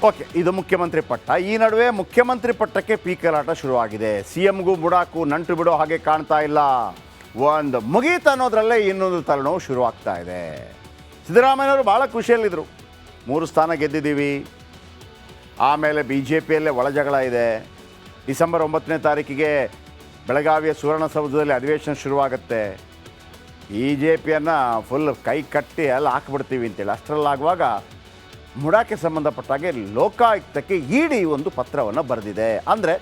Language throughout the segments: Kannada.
ಓಕೆ, ಇದು ಮುಖ್ಯಮಂತ್ರಿ ಪಟ್ಟ. ಈ ನಡುವೆ ಮುಖ್ಯಮಂತ್ರಿ ಪಟ್ಟಕ್ಕೆ ಪೀಕಲಾಟ ಶುರುವಾಗಿದೆ. ಸಿಎಂಗೂ ಬುಡಾಕು ನಂಟು ಬಿಡೋ ಹಾಗೆ ಕಾಣ್ತಾ ಇಲ್ಲ. ಒಂದು ಮುಗೀತು ಅನ್ನೋದ್ರಲ್ಲೇ ಇನ್ನೊಂದು ತಲೆನೋವು ಶುರುವಾಗ್ತಾ ಇದೆ. ಸಿದ್ದರಾಮಯ್ಯನವರು ಭಾಳ ಖುಷಿಯಲ್ಲಿದ್ದರು. 3 ಸ್ಥಾನ ಗೆದ್ದಿದ್ದೀವಿ, ಆಮೇಲೆ BJPಯಲ್ಲೇ ಒಳಜಗಳ ಇದೆ. ಡಿಸೆಂಬರ್ 9ನೇ ತಾರೀಕಿಗೆ ಬೆಳಗಾವಿಯ ಸುವರ್ಣಸೌಧದಲ್ಲಿ ಅಧಿವೇಶನ ಶುರುವಾಗುತ್ತೆ. BJPಯನ್ನು ಫುಲ್ ಕೈ ಕಟ್ಟಿ ಅಲ್ಲಿ ಹಾಕ್ಬಿಡ್ತೀವಿ ಅಂತೇಳಿ ಅಷ್ಟರಲ್ಲಾಗುವಾಗ ಮುಡಾಕ್ಕೆ ಸಂಬಂಧಪಟ್ಟಾಗೆ ಲೋಕಾಯುಕ್ತಕ್ಕೆ ಇಡಿ ಒಂದು ಪತ್ರವನ್ನು ಬರೆದಿದೆ. ಅಂದರೆ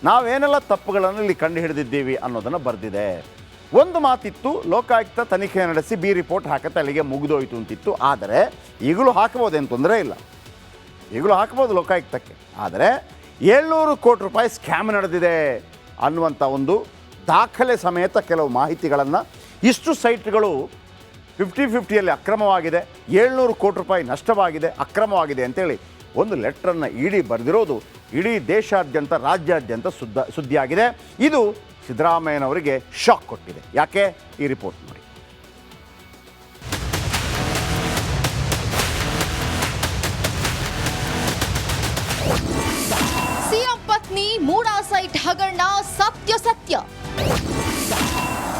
ನಾವೇನೆಲ್ಲ ತಪ್ಪುಗಳನ್ನು ಇಲ್ಲಿ ಕಂಡು ಹಿಡಿದಿದ್ದೀವಿ ಅನ್ನೋದನ್ನು ಬರೆದಿದೆ. ಒಂದು ಮಾತಿತ್ತು, ಲೋಕಾಯುಕ್ತ ತನಿಖೆ ನಡೆಸಿ ಬಿ ರಿಪೋರ್ಟ್ ಹಾಕತ್ತೆ, ಅಲ್ಲಿಗೆ ಮುಗಿದೋಯ್ತು ಅಂತಿತ್ತು. ಆದರೆ ಈಗಲೂ ಹಾಕ್ಬೋದೇನು ತೊಂದರೆ ಇಲ್ಲ, ಈಗಲೂ ಹಾಕ್ಬೋದು ಲೋಕಾಯುಕ್ತಕ್ಕೆ. ಆದರೆ 700 ಕೋಟಿ ರೂಪಾಯಿ ಸ್ಕ್ಯಾಮ್ ನಡೆದಿದೆ ಅನ್ನುವಂಥ ಒಂದು ದಾಖಲೆ ಸಮೇತ ಕೆಲವು ಮಾಹಿತಿಗಳನ್ನು, ಇಷ್ಟು ಸೈಟ್ಗಳು 50-50ಯಲ್ಲಿ ಅಕ್ರಮವಾಗಿದೆ, 700 ಕೋಟಿ ರೂಪಾಯಿ ನಷ್ಟವಾಗಿದೆ, ಅಕ್ರಮವಾಗಿದೆ ಅಂತೇಳಿ ಒಂದು ಲೆಟ್ರನ್ನು ಇಡಿ ಬರೆದಿರೋದು ಇಡೀ ದೇಶಾದ್ಯಂತ ರಾಜ್ಯಾದ್ಯಂತ ಸುದ್ದಿಯಾಗಿದೆ. ಇದು ಸಿದ್ದರಾಮಯ್ಯನವರಿಗೆ ಶಾಕ್ ಕೊಟ್ಟಿದೆ. ಯಾಕೆ? ಈ ರಿಪೋರ್ಟ್ ನೋಡಿ. ಸಿಎಂ ಪತ್ನಿ ಮೂಡಾ ಸೈಟ್ ಹಗರಣ ಸತ್ಯ.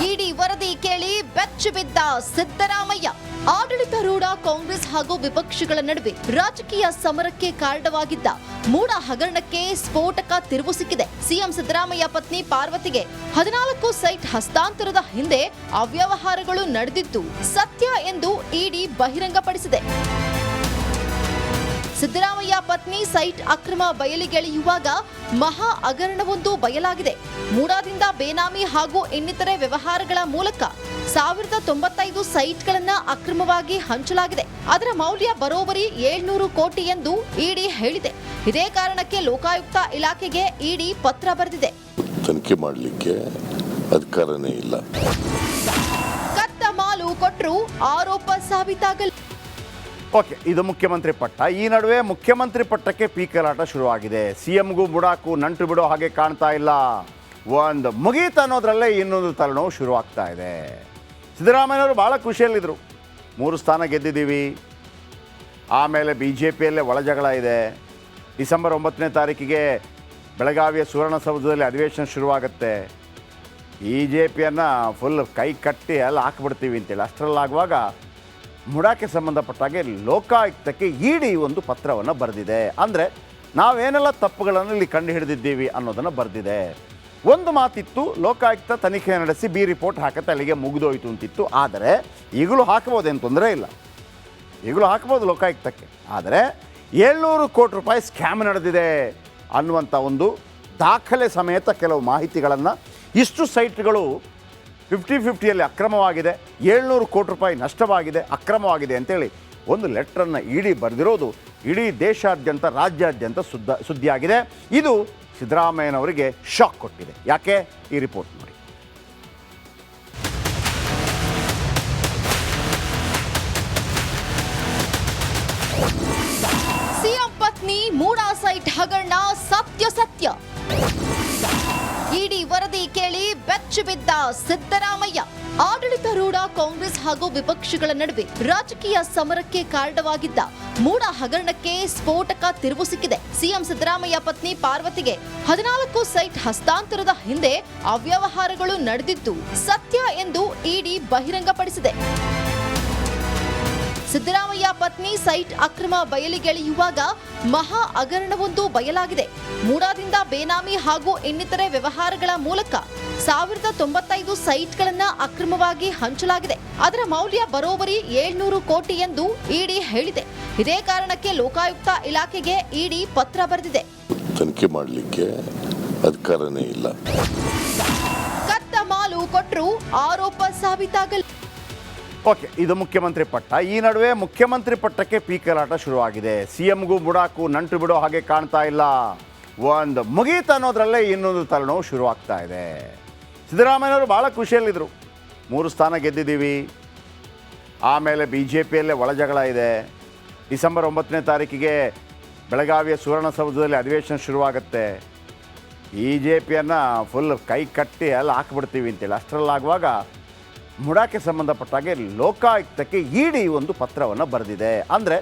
ಇಡಿ ವರದಿ ಕೇಳಿ ಬೆಚ್ಚಿ ಬಿದ್ದ ಸಿದ್ದರಾಮಯ್ಯ. ಆಡಳಿತಾರೂಢ ಕಾಂಗ್ರೆಸ್ ಹಾಗೂ ವಿಪಕ್ಷಗಳ ನಡುವೆ ರಾಜಕೀಯ ಸಮರಕ್ಕೆ ಕಾರಣವಾಗಿದ್ದ ಮೂಡಾ ಹಗರಣಕ್ಕೆ ಸ್ಫೋಟಕ ತಿರುವು ಸಿಕ್ಕಿದೆ. ಸಿಎಂ ಸಿದ್ದರಾಮಯ್ಯ ಪತ್ನಿ ಪಾರ್ವತಿಗೆ 14 ಸೈಟ್ ಹಸ್ತಾಂತರದ ಹಿಂದೆ ಅವ್ಯವಹಾರಗಳು ನಡೆದಿದ್ದು ಸತ್ಯ ಎಂದು ಇಡಿ ಬಹಿರಂಗಪಡಿಸಿದೆ. ಸಿದ್ದರಾಮಯ್ಯ ಪತ್ನಿ ಸೈಟ್ ಅಕ್ರಮ ಬಯಲಿಗೆಳೆಯುವಾಗ ಮಹಾ ಹಗರಣವೊಂದು ಬಯಲಾಗಿದೆ. ಮೂಡಾದಿಂದ ಬೇನಾಮಿ ಹಾಗೂ ಇನ್ನಿತರೆ ವ್ಯವಹಾರಗಳ ಮೂಲಕ 1095 ಸೈಟ್ಗಳನ್ನು ಅಕ್ರಮವಾಗಿ ಹಂಚಲಾಗಿದೆ. ಅದರ ಮೌಲ್ಯ ಬರೋಬ್ಬರಿ 700 ಕೋಟಿ ಎಂದು ಇಡಿ ಹೇಳಿದೆ. ಇದೇ ಕಾರಣಕ್ಕೆ ಲೋಕಾಯುಕ್ತ ಇಲಾಖೆಗೆ ಇಡಿ ಪತ್ರ ಬರೆದಿದೆ. ತನಿಖೆ ಮಾಡಲಿಕ್ಕೆ ಅಧಿಕಾರನೇ ಇಲ್ಲ. ಕತ್ತ ಮಾಲು ಕೊಟ್ಟರು ಆರೋಪ ಸಾಬೀತಾಗಲ್ಲ. ಓಕೆ, ಇದು ಮುಖ್ಯಮಂತ್ರಿ ಪಟ್ಟ. ಈ ನಡುವೆ ಮುಖ್ಯಮಂತ್ರಿ ಪಟ್ಟಕ್ಕೆ ಪೀಕಲಾಟ ಶುರುವಾಗಿದೆ. ಸಿಎಂಗೂ ಬುಡಾಕು ನಂಟು ಬಿಡೋ ಹಾಗೆ ಕಾಣ್ತಾ ಇಲ್ಲ. ಒಂದು ಮುಗೀತು ಅನ್ನೋದ್ರಲ್ಲೇ ಇನ್ನೊಂದು ತಲೆನೋವು ಶುರುವಾಗ್ತಾ ಇದೆ. ಸಿದ್ದರಾಮಯ್ಯನವರು ಭಾಳ ಖುಷಿಯಲ್ಲಿದ್ದರು. 3 ಸ್ಥಾನ ಗೆದ್ದಿದ್ದೀವಿ, ಆಮೇಲೆ BJPಯಲ್ಲೇ ಒಳಜಗಳ ಇದೆ. ಡಿಸೆಂಬರ್ 9ನೇ ತಾರೀಕಿಗೆ ಬೆಳಗಾವಿಯ ಸುವರ್ಣಸೌಧದಲ್ಲಿ ಅಧಿವೇಶನ ಶುರುವಾಗುತ್ತೆ. BJPಯನ್ನು ಫುಲ್ ಕೈ ಕಟ್ಟಿ ಅಲ್ಲಿ ಹಾಕ್ಬಿಡ್ತೀವಿ ಅಂತೇಳಿ ಅಷ್ಟರಲ್ಲಾಗುವಾಗ ಮುಡಾಕ್ಕೆ ಸಂಬಂಧಪಟ್ಟಾಗೆ ಲೋಕಾಯುಕ್ತಕ್ಕೆ ಇಡಿ ಒಂದು ಪತ್ರವನ್ನು ಬರೆದಿದೆ. ಅಂದರೆ ನಾವೇನೆಲ್ಲ ತಪ್ಪುಗಳನ್ನು ಇಲ್ಲಿ ಕಂಡು ಹಿಡಿದಿದ್ದೀವಿ ಅನ್ನೋದನ್ನು ಬರೆದಿದೆ. ಒಂದು ಮಾತಿತ್ತು, ಲೋಕಾಯುಕ್ತ ತನಿಖೆ ನಡೆಸಿ ಬಿ ರಿಪೋರ್ಟ್ ಹಾಕತ್ತೆ, ಅಲ್ಲಿಗೆ ಮುಗಿದೋಯ್ತು ಅಂತಿತ್ತು. ಆದರೆ ಈಗಲೂ ಹಾಕ್ಬೋದೇನು ತೊಂದರೆ ಇಲ್ಲ, ಈಗಲೂ ಹಾಕ್ಬೋದು ಲೋಕಾಯುಕ್ತಕ್ಕೆ. ಆದರೆ 700 ಕೋಟಿ ರೂಪಾಯಿ ಸ್ಕ್ಯಾಮ್ ನಡೆದಿದೆ ಅನ್ನುವಂಥ ಒಂದು ದಾಖಲೆ ಸಮೇತ ಕೆಲವು ಮಾಹಿತಿಗಳನ್ನು, ಇಷ್ಟು ಸೈಟ್ಗಳು 50-50ಯಲ್ಲಿ ಅಕ್ರಮವಾಗಿದೆ, 700 ಕೋಟಿ ರೂಪಾಯಿ ನಷ್ಟವಾಗಿದೆ, ಅಕ್ರಮವಾಗಿದೆ ಅಂತೇಳಿ ಒಂದು ಲೆಟ್ರನ್ನು ಇಡಿ ಬರೆದಿರೋದು ಇಡೀ ದೇಶಾದ್ಯಂತ ರಾಜ್ಯಾದ್ಯಂತ ಸುದ್ದಿಯಾಗಿದೆ. ಇದು ಸಿದ್ದರಾಮಯ್ಯನವರಿಗೆ ಶಾಕ್ ಕೊಟ್ಟಿದೆ. ಯಾಕೆ? ಈ ರಿಪೋರ್ಟ್ ನೋಡಿ. ಸಿಎಂ ಪತ್ನಿ ಮೂಡಾ ಸೈಟ್ ಹಗರಣ ಸತ್ಯ. ಇಡಿ ವರದಿ ಕೇಳಿ ಬೆಚ್ಚಿ ಬಿದ್ದ ಸಿದ್ದರಾಮಯ್ಯ. ಆಡಳಿತಾರೂಢ ಕಾಂಗ್ರೆಸ್ ಹಾಗೂ ವಿಪಕ್ಷಗಳ ನಡುವೆ ರಾಜಕೀಯ ಸಮರಕ್ಕೆ ಕಾರಣವಾಗಿದ್ದ ಮೂಡಾ ಹಗರಣಕ್ಕೆ ಸ್ಫೋಟಕ ತಿರುವು ಸಿಕ್ಕಿದೆ. ಸಿಎಂ ಸಿದ್ದರಾಮಯ್ಯ ಪತ್ನಿ ಪಾರ್ವತಿಗೆ 14 ಸೈಟ್ ಹಸ್ತಾಂತರದ ಹಿಂದೆ ಅವ್ಯವಹಾರಗಳು ನಡೆದಿದ್ದು ಸತ್ಯ ಎಂದು ಇಡಿ ಬಹಿರಂಗಪಡಿಸಿದೆ. ಸಿದ್ದರಾಮಯ್ಯ ಪತ್ನಿ ಸೈಟ್ ಅಕ್ರಮ ಬಯಲಿಗೆಳೆಯುವಾಗ ಮಹಾ ಹಗರಣವೊಂದು ಬಯಲಾಗಿದೆ. ಮೂಡಾದಿಂದ ಬೇನಾಮಿ ಹಾಗೂ ಇನ್ನಿತರೆ ವ್ಯವಹಾರಗಳ ಮೂಲಕ 1095 ಸೈಟ್ಗಳನ್ನು ಅಕ್ರಮವಾಗಿ ಹಂಚಲಾಗಿದೆ. ಅದರ ಮೌಲ್ಯ ಬರೋಬ್ಬರಿ 700 ಕೋಟಿ ಎಂದು ಇಡಿ ಹೇಳಿದೆ. ಇದೇ ಕಾರಣಕ್ಕೆ ಲೋಕಾಯುಕ್ತ ಇಲಾಖೆಗೆ ಇಡಿ ಪತ್ರ ಬರೆದಿದೆ. ತನಿಖೆ ಮಾಡಲಿಕ್ಕೆ ಅಧಿಕಾರನೇ ಇಲ್ಲ. ಕತ್ತ ಮಾಲು ಕೊಟ್ಟರು ಆರೋಪ ಸಾಬೀತಾಗಲ್ಲ. ಓಕೆ, ಇದು ಮುಖ್ಯಮಂತ್ರಿ ಪಟ್ಟ. ಈ ನಡುವೆ ಮುಖ್ಯಮಂತ್ರಿ ಪಟ್ಟಕ್ಕೆ ಪೀಕಲಾಟ ಶುರುವಾಗಿದೆ. ಸಿಎಂಗೂ ಬುಡಾಕು ನಂಟು ಬಿಡೋ ಹಾಗೆ ಕಾಣ್ತಾ ಇಲ್ಲ. ಒಂದು ಮುಗೀತು ಅನ್ನೋದ್ರಲ್ಲೇ ಇನ್ನೊಂದು ತಲೆನೋವು ಶುರುವಾಗ್ತಾ ಇದೆ. ಸಿದ್ದರಾಮಯ್ಯನವರು ಭಾಳ ಖುಷಿಯಲ್ಲಿದ್ದರು. 3 ಸ್ಥಾನ ಗೆದ್ದಿದ್ದೀವಿ, ಆಮೇಲೆ BJPಯಲ್ಲೇ ಒಳಜಗಳ ಇದೆ. ಡಿಸೆಂಬರ್ 9ನೇ ತಾರೀಕಿಗೆ ಬೆಳಗಾವಿಯ ಸುವರ್ಣಸೌಧದಲ್ಲಿ ಅಧಿವೇಶನ ಶುರುವಾಗುತ್ತೆ. BJPಯನ್ನು ಫುಲ್ ಕೈ ಕಟ್ಟಿ ಅಲ್ಲಿ ಹಾಕ್ಬಿಡ್ತೀವಿ ಅಂತೇಳಿ ಅಷ್ಟರಲ್ಲಾಗುವಾಗ ಮುಡಾಕ್ಕೆ ಸಂಬಂಧಪಟ್ಟಾಗೆ ಲೋಕಾಯುಕ್ತಕ್ಕೆ ಇಡಿ ಒಂದು ಪತ್ರವನ್ನು ಬರೆದಿದೆ. ಅಂದರೆ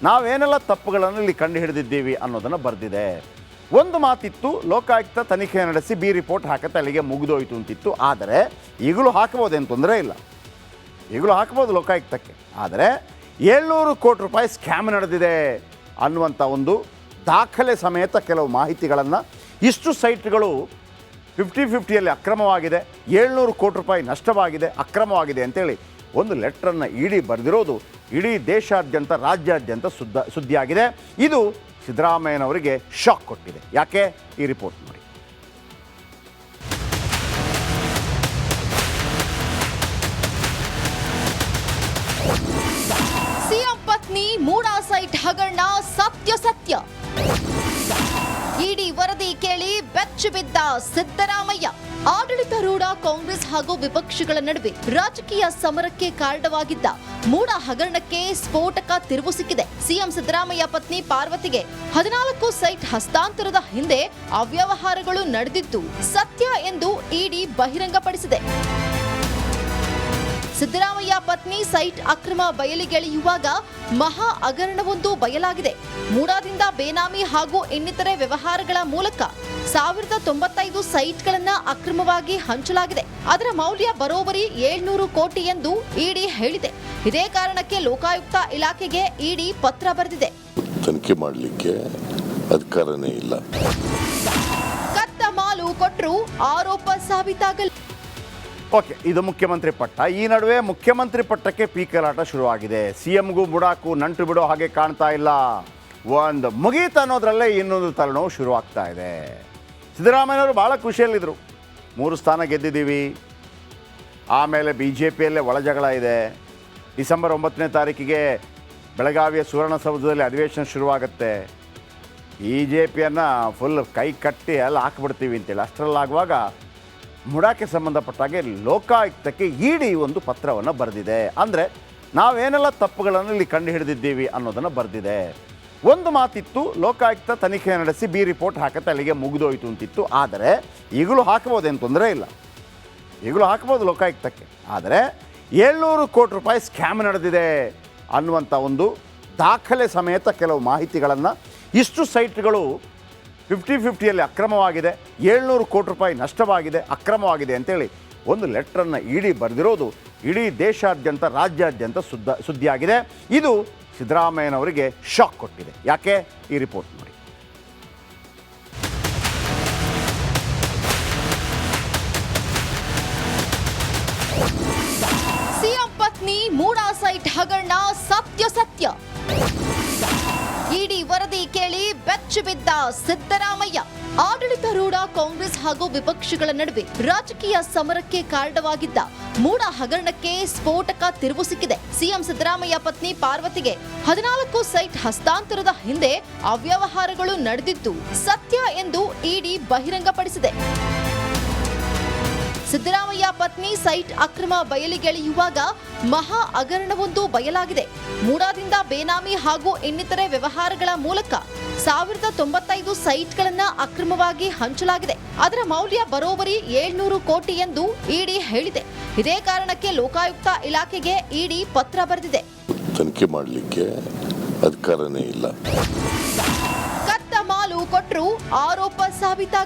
ನಾವೇನೆಲ್ಲ ತಪ್ಪುಗಳನ್ನು ಇಲ್ಲಿ ಕಂಡು ಹಿಡಿದಿದ್ದೀವಿ ಅನ್ನೋದನ್ನು ಬರೆದಿದೆ. ಒಂದು ಮಾತಿತ್ತು, ಲೋಕಾಯುಕ್ತ ತನಿಖೆ ನಡೆಸಿ ಬಿ ರಿಪೋರ್ಟ್ ಹಾಕತ್ತೆ ಅಲ್ಲಿಗೆ ಮುಗಿದೋಯ್ತು ಅಂತಿತ್ತು. ಆದರೆ ಈಗಲೂ ಹಾಕ್ಬೋದೇನು ತೊಂದರೆ ಇಲ್ಲ, ಈಗಲೂ ಹಾಕ್ಬೋದು ಲೋಕಾಯುಕ್ತಕ್ಕೆ. ಆದರೆ 700 ಕೋಟಿ ರೂಪಾಯಿ ಸ್ಕ್ಯಾಮ್ ನಡೆದಿದೆ ಅನ್ನುವಂಥ ಒಂದು ದಾಖಲೆ ಸಮೇತ ಕೆಲವು ಮಾಹಿತಿಗಳನ್ನು, ಇಷ್ಟು ಸೈಟ್ಗಳು 50-50ಯಲ್ಲಿ ಅಕ್ರಮವಾಗಿದೆ, 700 ಕೋಟಿ ರೂಪಾಯಿ ನಷ್ಟವಾಗಿದೆ, ಅಕ್ರಮವಾಗಿದೆ ಅಂತೇಳಿ ಒಂದು ಲೆಟ್ರನ್ನು ಇಡಿ ಬರೆದಿರೋದು ಇಡೀ ದೇಶಾದ್ಯಂತ ರಾಜ್ಯಾದ್ಯಂತ ಸುದ್ದಿಯಾಗಿದೆ. ಇದು ಸಿದ್ದರಾಮಯ್ಯನವರಿಗೆ ಶಾಕ್ ಕೊಟ್ಟಿದೆ. ಯಾಕೆ? ಈ ರಿಪೋರ್ಟ್ ನೋಡಿ. ಸಿಎಂ ಪತ್ನಿ ಮೂಡಾ ಸೈಟ್ ಹಗರಣ ಸತ್ಯ. ಇಡಿ ವರದಿ ಕೇಳಿ ಬೆಚ್ಚಿ ಬಿದ್ದ ಸಿದ್ದರಾಮಯ್ಯ. ಆಡಳಿತಾರೂಢ ಕಾಂಗ್ರೆಸ್ ಹಾಗೂ ವಿಪಕ್ಷಗಳ ನಡುವೆ ರಾಜಕೀಯ ಸಮರಕ್ಕೆ ಕಾರಣವಾಗಿದ್ದ ಮೂಡಾ ಹಗರಣಕ್ಕೆ ಸ್ಫೋಟಕ ತಿರುವು ಸಿಕ್ಕಿದೆ. ಸಿಎಂ ಸಿದ್ದರಾಮಯ್ಯ ಪತ್ನಿ ಪಾರ್ವತಿಗೆ 14 ಸೈಟ್ ಹಸ್ತಾಂತರದ ಹಿಂದೆ ಅವ್ಯವಹಾರಗಳು ನಡೆದಿದ್ದು ಸತ್ಯ ಎಂದು ಇಡಿ ಬಹಿರಂಗಪಡಿಸಿದೆ. ಸಿದ್ದರಾಮಯ್ಯ ಪತ್ನಿ ಸೈಟ್ ಅಕ್ರಮ ಬಯಲಿಗೆಳೆಯುವಾಗ ಮಹಾ ಹಗರಣವೊಂದು ಬಯಲಾಗಿದೆ. ಮೂಡಾದಿಂದ ಬೇನಾಮಿ ಹಾಗೂ ಇನ್ನಿತರೆ ವ್ಯವಹಾರಗಳ ಮೂಲಕ 1095 ಸೈಟ್ಗಳನ್ನ ಅಕ್ರಮವಾಗಿ ಹಂಚಲಾಗಿದೆ. ಅದರ ಮೌಲ್ಯ ಬರೋಬ್ಬರಿ 700 ಕೋಟಿ ಎಂದು ಇಡಿ ಹೇಳಿದೆ. ಇದೇ ಕಾರಣಕ್ಕೆ ಲೋಕಾಯುಕ್ತ ಇಲಾಖೆಗೆ ಇಡಿ ಪತ್ರ ಬರೆದಿದೆ. ತನಿಖೆ ಮಾಡಲಿಕ್ಕೆ ಅಧಿಕಾರನೇ ಇಲ್ಲ. ಕತ್ತ ಮಾಲು ಕೊಟ್ಟರು ಆರೋಪ ಸಾಬೀತಾಗಲ್ಲ. ಓಕೆ, ಇದು ಮುಖ್ಯಮಂತ್ರಿ ಪಟ್ಟ. ಈ ನಡುವೆ ಮುಖ್ಯಮಂತ್ರಿ ಪಟ್ಟಕ್ಕೆ ಪೀಕಲಾಟ ಶುರುವಾಗಿದೆ. CMಗೂ ಬುಡಾಕು ನಂಟು ಬಿಡೋ ಹಾಗೆ ಕಾಣ್ತಾ ಇಲ್ಲ. ಒಂದು ಮುಗೀತು ಅನ್ನೋದ್ರಲ್ಲೇ ಇನ್ನೊಂದು ತಲೆನೋವು ಶುರುವಾಗ್ತಾ ಇದೆ. ಸಿದ್ದರಾಮಯ್ಯನವರು ಭಾಳ ಖುಷಿಯಲ್ಲಿದ್ದರು, 3 ಸ್ಥಾನ ಗೆದ್ದಿದ್ದೀವಿ, ಆಮೇಲೆ BJPಯಲ್ಲೇ ಒಳಜಗಳ ಇದೆ, ಡಿಸೆಂಬರ್ 9ನೇ ತಾರೀಕಿಗೆ ಬೆಳಗಾವಿಯ ಸುವರ್ಣಸೌಧದಲ್ಲಿ ಅಧಿವೇಶನ ಶುರುವಾಗುತ್ತೆ, BJPಯನ್ನು ಫುಲ್ ಕೈ ಕಟ್ಟಿ ಎಲ್ಲ ಹಾಕ್ಬಿಡ್ತೀವಿ ಅಂತೇಳಿ. ಅಷ್ಟರಲ್ಲಾಗುವಾಗ ಮುಡಾಕ್ಕೆ ಸಂಬಂಧಪಟ್ಟಾಗೆ ಲೋಕಾಯುಕ್ತಕ್ಕೆ ಇಡಿ ಒಂದು ಪತ್ರವನ್ನು ಬರೆದಿದೆ. ಅಂದರೆ ನಾವೇನೆಲ್ಲ ತಪ್ಪುಗಳನ್ನು ಇಲ್ಲಿ ಕಂಡು ಹಿಡಿದಿದ್ದೀವಿ ಅನ್ನೋದನ್ನು ಬರೆದಿದೆ. ಒಂದು ಮಾತಿತ್ತು, ಲೋಕಾಯುಕ್ತ ತನಿಖೆ ನಡೆಸಿ ಬಿ ರಿಪೋರ್ಟ್ ಹಾಕತ್ತೆ ಅಲ್ಲಿಗೆ ಮುಗಿದೋಯ್ತು ಅಂತಿತ್ತು. ಆದರೆ ಈಗಲೂ ಹಾಕ್ಬೋದೇನು ತೊಂದರೆ ಇಲ್ಲ, ಈಗಲೂ ಹಾಕ್ಬೋದು ಲೋಕಾಯುಕ್ತಕ್ಕೆ. ಆದರೆ 700 ಕೋಟಿ ರೂಪಾಯಿ ಸ್ಕ್ಯಾಮ್ ನಡೆದಿದೆ ಅನ್ನುವಂಥ ಒಂದು ದಾಖಲೆ ಸಮೇತ ಕೆಲವು ಮಾಹಿತಿಗಳನ್ನು, ಇಷ್ಟು ಸೈಟ್ಗಳು 50-50ಯಲ್ಲಿ ಅಕ್ರಮವಾಗಿದೆ, 700 ಕೋಟಿ ರೂಪಾಯಿ ನಷ್ಟವಾಗಿದೆ, ಅಕ್ರಮವಾಗಿದೆ ಅಂತೇಳಿ ಒಂದು ಲೆಟ್ರನ್ನು ಇಡಿ ಬರೆದಿರೋದು ಇಡೀ ದೇಶಾದ್ಯಂತ ರಾಜ್ಯಾದ್ಯಂತ ಸುದ್ದಿಯಾಗಿದೆ. ಇದು ಸಿದ್ದರಾಮಯ್ಯನವರಿಗೆ ಶಾಕ್ ಕೊಟ್ಟಿದೆ. ಯಾಕೆ? ಈ ರಿಪೋರ್ಟ್ ನೋಡಿ. ಸಿಎಂ ಪತ್ನಿ ಮೂಡಾ ಸೈಟ್ ಹಗರಣ ಸತ್ಯ. ಇಡಿ ವರದಿ ಕೇಳಿ ಬೆಚ್ಚಿ ಬಿದ್ದ ಸಿದ್ದರಾಮಯ್ಯ. ಆಡಳಿತಾರೂಢ ಕಾಂಗ್ರೆಸ್ ಹಾಗೂ ವಿಪಕ್ಷಗಳ ನಡುವೆ ರಾಜಕೀಯ ಸಮರಕ್ಕೆ ಕಾರಣವಾಗಿದ್ದ ಮೂಡಾ ಹಗರಣಕ್ಕೆ ಸ್ಫೋಟಕ ತಿರುವು ಸಿಕ್ಕಿದೆ. ಸಿಎಂ ಸಿದ್ದರಾಮಯ್ಯ ಪತ್ನಿ ಪಾರ್ವತಿಗೆ 14 ಸೈಟ್ ಹಸ್ತಾಂತರದ ಹಿಂದೆ ಅವ್ಯವಹಾರಗಳು ನಡೆದಿದ್ದು ಸತ್ಯ ಎಂದು ಇಡಿ ಬಹಿರಂಗಪಡಿಸಿದೆ. ಸಿದ್ದರಾಮಯ್ಯ ಪತ್ನಿ ಸೈಟ್ ಅಕ್ರಮ ಬಯಲಿಗೆಳೆಯುವಾಗ ಮಹಾ ಹಗರಣವೊಂದು ಬಯಲಾಗಿದೆ. ಮೂಡಾದಿಂದ ಬೇನಾಮಿ ಹಾಗೂ ಇನ್ನಿತರೆ ವ್ಯವಹಾರಗಳ ಮೂಲಕ 1095 ಸೈಟ್ಗಳನ್ನ ಅಕ್ರಮವಾಗಿ ಹಂಚಲಾಗಿದೆ. ಅದರ ಮೌಲ್ಯ ಬರೋಬ್ಬರಿ 700 ಕೋಟಿ ಎಂದು ಇಡಿ ಹೇಳಿದೆ. ಇದೇ ಕಾರಣಕ್ಕೆ ಲೋಕಾಯುಕ್ತ ಇಲಾಖೆಗೆ ಇಡಿ ಪತ್ರ ಬರೆದಿದೆ. ತನಿಖೆ ಮಾಡಲಿಕ್ಕೆ ಅಧಿಕಾರನೇ ಇಲ್ಲ. ಕತ್ತ ಮಾಲು ಕೊಟ್ಟರು ಆರೋಪ ಸಾಬೀತಾಗಲ್ಲ.